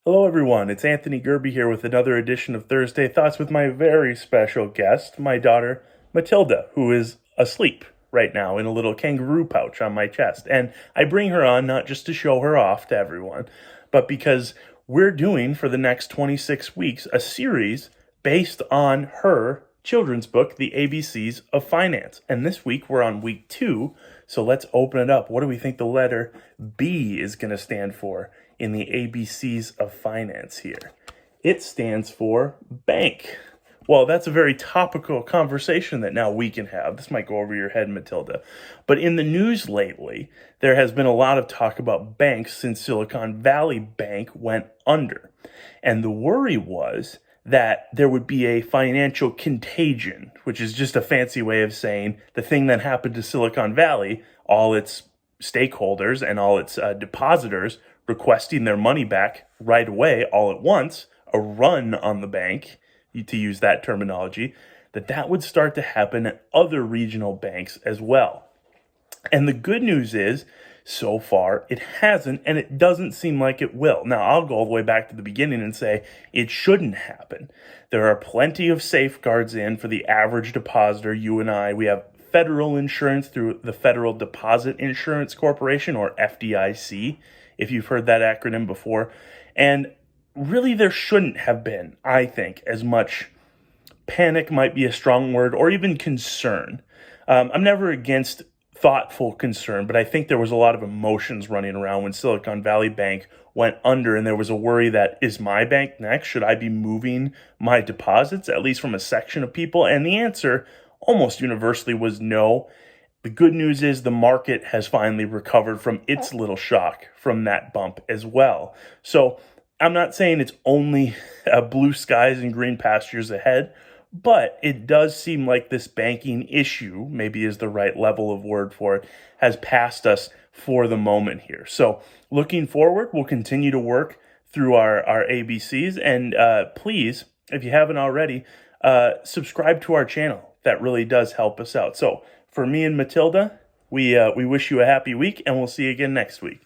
Hello everyone, it's Anthony Gerbi here with another edition of Thursday Thoughts with my very special guest, my daughter Matilda, who is asleep right now in a little kangaroo pouch on my chest. And I bring her on not just to show her off to everyone, but because we're doing for the next 26 weeks a series based on her children's book, The ABCs of Finance. And this week we're on week 2, so let's open it up. What do we think the letter B is going to stand for in the ABCs of Finance here? It stands for bank. Well, that's a very topical conversation that now we can have. This might go over your head, Matilda. But in the news lately, there has been a lot of talk about banks since Silicon Valley Bank went under. And the worry was that there would be a financial contagion, which is just a fancy way of saying the thing that happened to Silicon Valley, all its stakeholders and all its depositors requesting their money back right away, all at once, a run on the bank, to use that terminology, that would start to happen at other regional banks as well. And the good news is, so far, it hasn't, and it doesn't seem like it will. Now, I'll go all the way back to the beginning and say it shouldn't happen. There are plenty of safeguards in for the average depositor, you and I. We have federal insurance through the Federal Deposit Insurance Corporation, or FDIC, if you've heard that acronym before. And really, there shouldn't have been, I think, as much panic might be a strong word, or even concern. I'm never against thoughtful concern, but I think there was a lot of emotions running around when Silicon Valley Bank went under, and there was a worry that, is my bank next? Should I be moving my deposits, at least from a section of people? And the answer almost universally was no. The good news is the market has finally recovered from its little shock from that bump as well. So I'm not saying it's only blue skies and green pastures ahead, but it does seem like this banking issue, maybe is the right level of word for it, has passed us for the moment here. So looking forward, we'll continue to work through our ABCs. And please, if you haven't already, subscribe to our channel. That really does help us out. So for me and Matilda, we wish you a happy week, and we'll see you again next week.